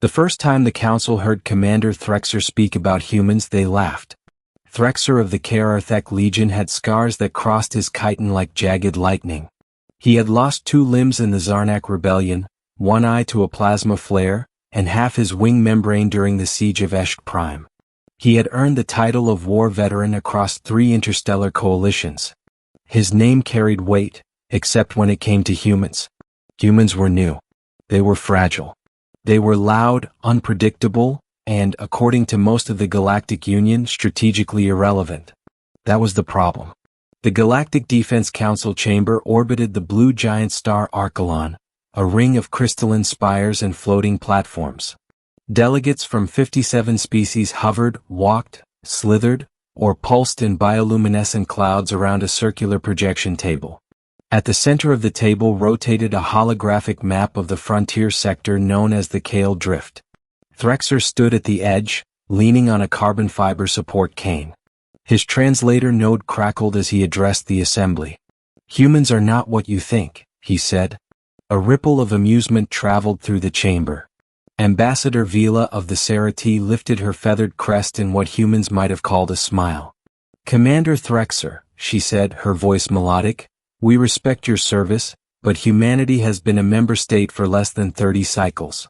The first time the Council heard Commander Threxer speak about humans, they laughed. Threxer of the Counterattack Legion had scars that crossed his chitin like jagged lightning. He had lost 2 limbs in the Zarnak Rebellion, 1 eye to a plasma flare, and half his wing membrane during the Siege of Eshk Prime. He had earned the title of War Veteran across 3 interstellar coalitions. His name carried weight, except when it came to humans. Humans were new. They were fragile. They were loud, unpredictable, and, according to most of the Galactic Union, strategically irrelevant. That was the problem. The Galactic Defense Council chamber orbited the blue giant star Archelon, a ring of crystalline spires and floating platforms. Delegates from 57 species hovered, walked, slithered, or pulsed in bioluminescent clouds around a circular projection table. At the center of the table rotated a holographic map of the frontier sector known as the Kale Drift. Threxer stood at the edge, leaning on a carbon fiber support cane. His translator node crackled as he addressed the assembly. "Humans are not what you think," he said. A ripple of amusement traveled through the chamber. Ambassador Vila of the Serati lifted her feathered crest in what humans might have called a smile. "Commander Threxer," she said, her voice melodic, "we respect your service, but humanity has been a member state for less than 30 cycles.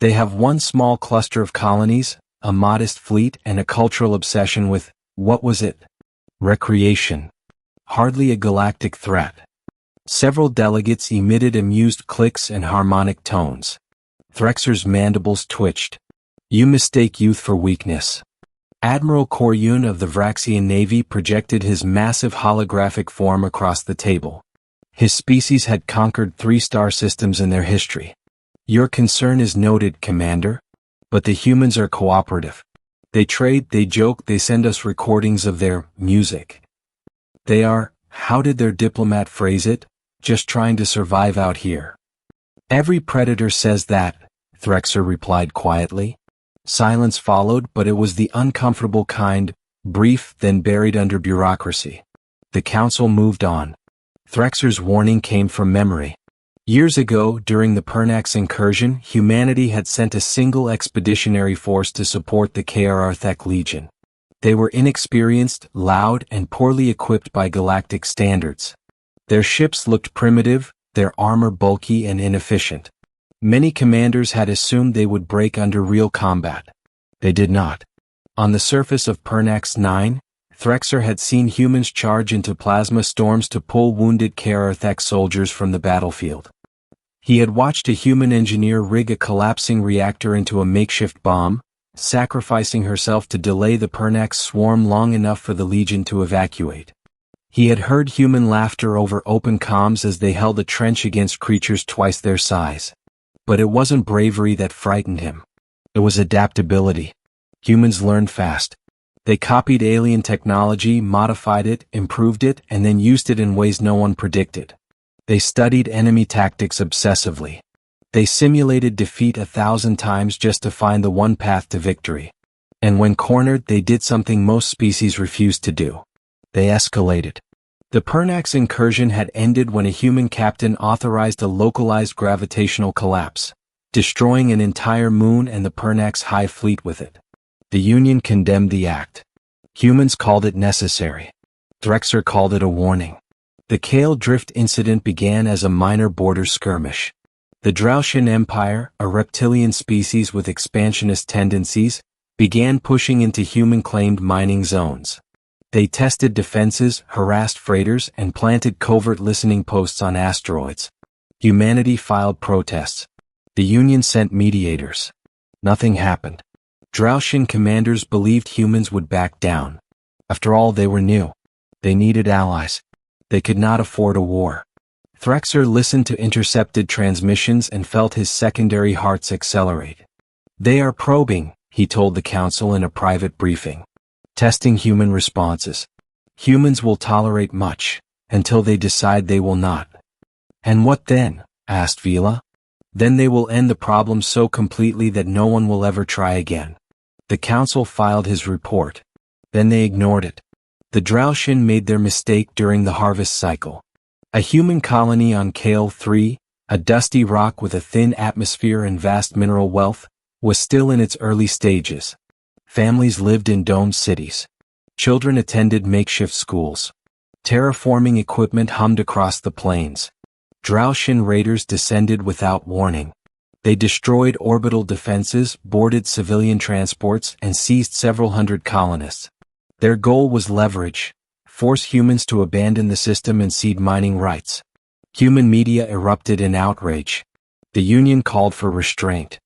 They have 1 small cluster of colonies, a modest fleet, and a cultural obsession with, what was it? Recreation. Hardly a galactic threat." Several delegates emitted amused clicks and harmonic tones. Threxer's mandibles twitched. "You mistake youth for weakness." Admiral Koryun of the Vraxian Navy projected his massive holographic form across the table. His species had conquered 3 star systems in their history. "Your concern is noted, Commander. But the humans are cooperative. They trade, they joke, they send us recordings of their music. They are, how did their diplomat phrase it, just trying to survive out here." "Every predator says that," Threxer replied quietly. Silence followed, but it was the uncomfortable kind, brief, then buried under bureaucracy. The Council moved on. Threxer's warning came from memory. Years ago, during the Pernax incursion, humanity had sent a single expeditionary force to support the Counterattack Legion. They were inexperienced, loud, and poorly equipped by galactic standards. Their ships looked primitive, their armor bulky and inefficient. Many commanders had assumed they would break under real combat. They did not. On the surface of Pernax 9, Threxer had seen humans charge into plasma storms to pull wounded Counterattack soldiers from the battlefield. He had watched a human engineer rig a collapsing reactor into a makeshift bomb, sacrificing herself to delay the Pernax swarm long enough for the Legion to evacuate. He had heard human laughter over open comms as they held a trench against creatures twice their size. But it wasn't bravery that frightened him. It was adaptability. Humans learned fast. They copied alien technology, modified it, improved it, and then used it in ways no one predicted. They studied enemy tactics obsessively. They simulated defeat 1,000 times just to find the one path to victory. And when cornered, they did something most species refused to do. They escalated. The Pernax incursion had ended when a human captain authorized a localized gravitational collapse, destroying an entire moon and the Pernax High Fleet with it. The Union condemned the act. Humans called it necessary. Threxer called it a warning. The Kale Drift incident began as a minor border skirmish. The Dral'Shin Empire, a reptilian species with expansionist tendencies, began pushing into human-claimed mining zones. They tested defenses, harassed freighters, and planted covert listening posts on asteroids. Humanity filed protests. The Union sent mediators. Nothing happened. Dral'Shin commanders believed humans would back down. After all, they were new. They needed allies. They could not afford a war. Threxer listened to intercepted transmissions and felt his secondary hearts accelerate. "They are probing," he told the Council in a private briefing. "Testing human responses. Humans will tolerate much, until they decide they will not." "And what then?" asked Vila. "Then they will end the problem so completely that no one will ever try again." The Council filed his report. Then they ignored it. The Dral'Shin made their mistake during the harvest cycle. A human colony on Kale 3, a dusty rock with a thin atmosphere and vast mineral wealth, was still in its early stages. Families lived in domed cities. Children attended makeshift schools. Terraforming equipment hummed across the plains. Dral'Shin raiders descended without warning. They destroyed orbital defenses, boarded civilian transports, and seized several hundred colonists. Their goal was leverage, force humans to abandon the system and cede mining rights. Human media erupted in outrage. The Union called for restraint.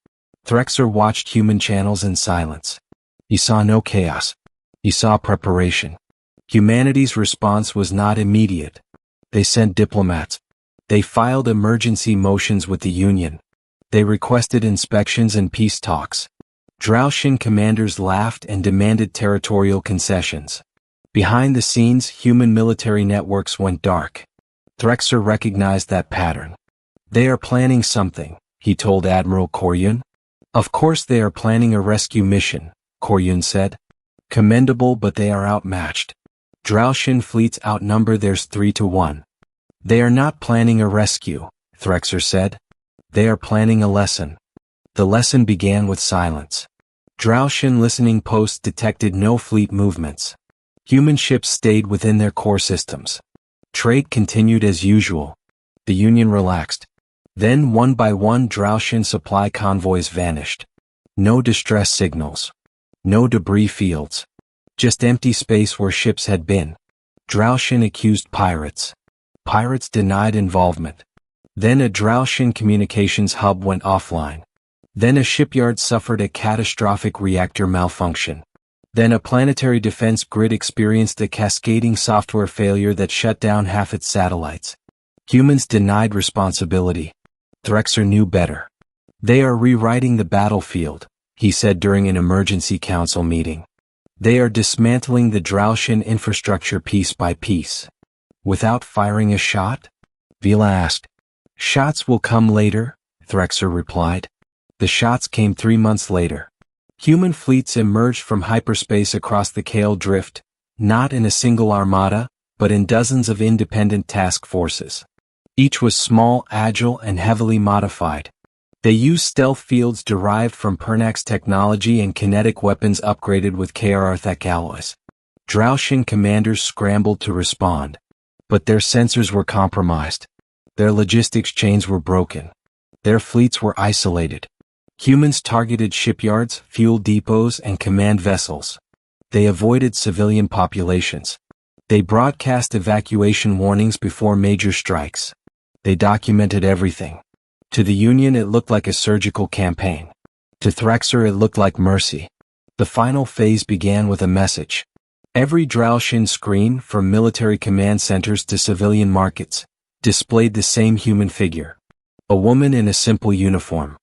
Threxer watched human channels in silence. He saw no chaos. He saw preparation. Humanity's response was not immediate. They sent diplomats. They filed emergency motions with the Union. They requested inspections and peace talks. Dral'Shin commanders laughed and demanded territorial concessions. Behind the scenes, human military networks went dark. Threxer recognized that pattern. They are planning something, he told Admiral Koryun. Of course they are planning a rescue mission, Koryun said. Commendable, but they are outmatched. Dral'Shin fleets outnumber theirs 3-1. They are not planning a rescue, Threxer said. They are planning a lesson. The lesson began with silence. Dral'Shin listening posts detected no fleet movements. Human ships stayed within their core systems. Trade continued as usual. The Union relaxed. Then one by one Dral'Shin supply convoys vanished. No distress signals. No debris fields. Just empty space where ships had been. Dral'Shin accused pirates. Pirates denied involvement. Then a Dral'Shin communications hub went offline. Then a shipyard suffered a catastrophic reactor malfunction. Then a planetary defense grid experienced a cascading software failure that shut down half its satellites. Humans denied responsibility. Threxer knew better. They are rewriting the battlefield, he said during an emergency council meeting. They are dismantling the Dral'Shin infrastructure piece by piece. Without firing a shot? Vila asked. Shots will come later, Threxer replied. The shots came 3 months later. Human fleets emerged from hyperspace across the Kale Drift, not in a single armada, but in dozens of independent task forces. Each was small, agile, and heavily modified. They used stealth fields derived from Pernax technology and kinetic weapons upgraded with Counterattack alloys. Dral'Shin commanders scrambled to respond. But their sensors were compromised. Their logistics chains were broken. Their fleets were isolated. Humans targeted shipyards, fuel depots, and command vessels. They avoided civilian populations. They broadcast evacuation warnings before major strikes. They documented everything. To the Union it looked like a surgical campaign. To Threxer it looked like mercy. The final phase began with a message. Every Dral'Shin screen, from military command centers to civilian markets, displayed the same human figure. A woman in a simple uniform.